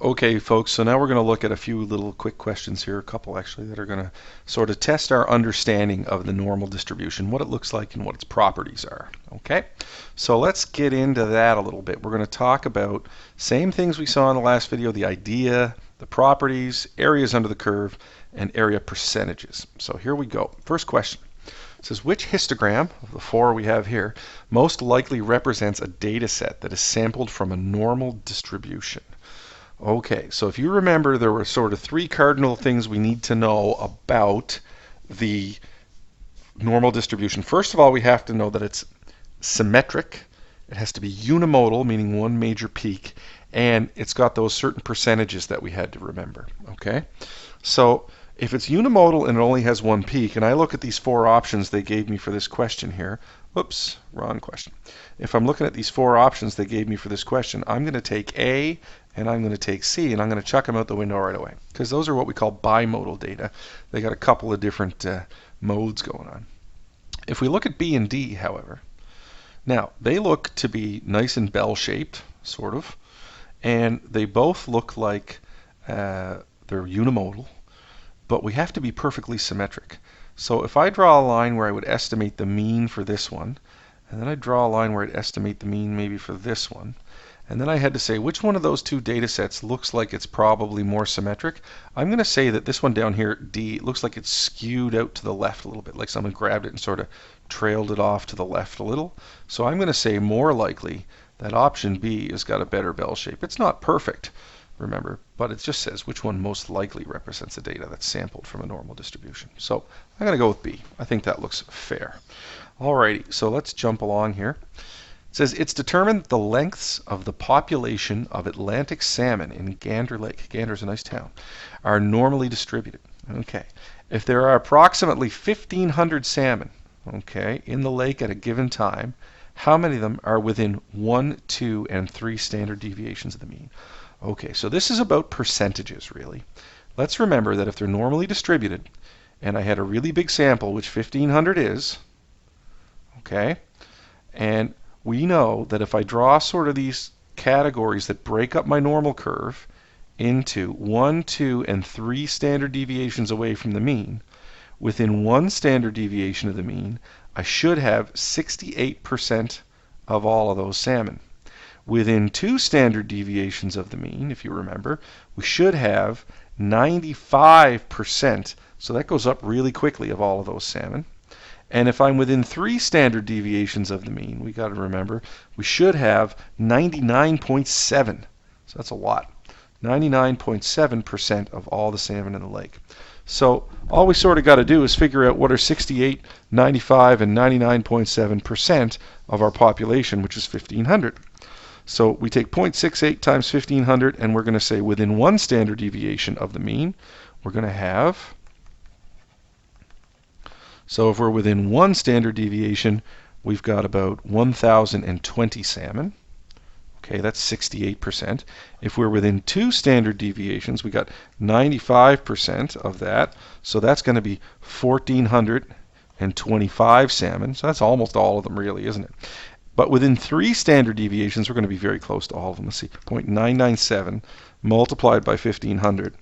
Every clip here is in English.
Okay, folks, so now we're going to look at a few little quick questions here, a couple actually, that are going to sort of test our understanding of the normal distribution, what it looks like and what its properties are. Okay, so let's get into that a little bit. We're going to talk about same things we saw in the last video, the idea, the properties, areas under the curve, and area percentages. So here we go. First question. It says, which histogram of the four we have here most likely represents a data set that is sampled from a normal distribution? Okay, so if you remember, there were sort of three cardinal things we need to know about the normal distribution. First of all, we have to know that it's symmetric. It has to be unimodal, meaning one major peak, and it's got those certain percentages that we had to remember. Okay, so if it's unimodal and it only has one peak, and I look at these four options they gave me for this question here, oops, wrong question. If I'm looking at these four options they gave me for this question, I'm going to take A and I'm going to take C and I'm going to chuck them out the window right away, because those are what we call bimodal data. They got a couple of different modes going on. If we look at B and D, however, now they look to be nice and bell-shaped, sort of, and they both look like they're unimodal, but we have to be perfectly symmetric. So if I draw a line where I would estimate the mean for this one, and then I draw a line where I'd estimate the mean maybe for this one, and then I had to say which one of those two data sets looks like it's probably more symmetric, I'm going to say that this one down here, D, looks like it's skewed out to the left a little bit, like someone grabbed it and sort of trailed it off to the left a little. So I'm going to say more likely that option B has got a better bell shape. It's not perfect, remember, but it just says which one most likely represents the data that's sampled from a normal distribution. So I'm going to go with B. I think that looks fair. Alrighty, so let's jump along here. It says it's determined the lengths of the population of Atlantic salmon in Gander Lake, Gander's a nice town, are normally distributed. Okay, if there are approximately 1,500 salmon, okay, in the lake at a given time, how many of them are within 1, 2, and 3 standard deviations of the mean? Okay, so this is about percentages, really. Let's remember that if they're normally distributed, and I had a really big sample, which 1,500 is, okay, and we know that if I draw sort of these categories that break up my normal curve into 1, 2, and 3 standard deviations away from the mean, within 1 standard deviation of the mean, I should have 68% of all of those salmon. Within 2 standard deviations of the mean, if you remember, we should have 95%. So that goes up really quickly of all of those salmon. And if I'm within 3 standard deviations of the mean, we got to remember, we should have 99.7. So that's a lot. 99.7% of all the salmon in the lake. So all we sort of got to do is figure out what are 68, 95, and 99.7% of our population, which is 1,500. So we take 0.68 times 1,500, and we're going to say within 1 standard deviation of the mean, we're going to have, so if we're within 1 standard deviation, we've got about 1,020 salmon. Okay, that's 68%. If we're within 2 standard deviations, we got 95% of that. So that's going to be 1,425 salmon. So that's almost all of them, really, isn't it? But within 3 standard deviations, we're going to be very close to all of them. Let's see, 0.997 multiplied by 1,500.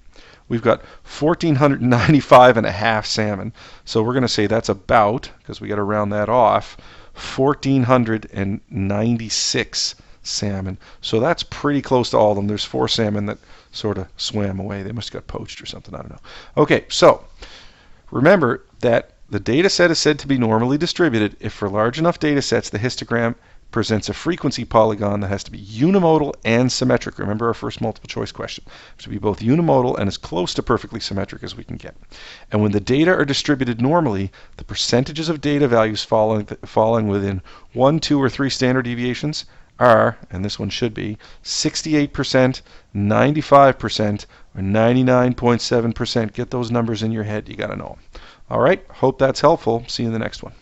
We've got 1,495 and a half salmon. So we're going to say that's about, because we got to round that off, 1,496 salmon. So that's pretty close to all of them. There's 4 salmon that sort of swam away. They must have got poached or something. I don't know. Okay, so remember that the data set is said to be normally distributed if for large enough data sets the histogram presents a frequency polygon that has to be unimodal and symmetric. Remember our first multiple choice question. It has to be both unimodal and as close to perfectly symmetric as we can get. And when the data are distributed normally, the percentages of data values falling within 1, 2, or 3 standard deviations are, and this one should be, 68%, 95%, or 99.7%. Get those numbers in your head. You got to know them. All right, hope that's helpful. See you in the next one.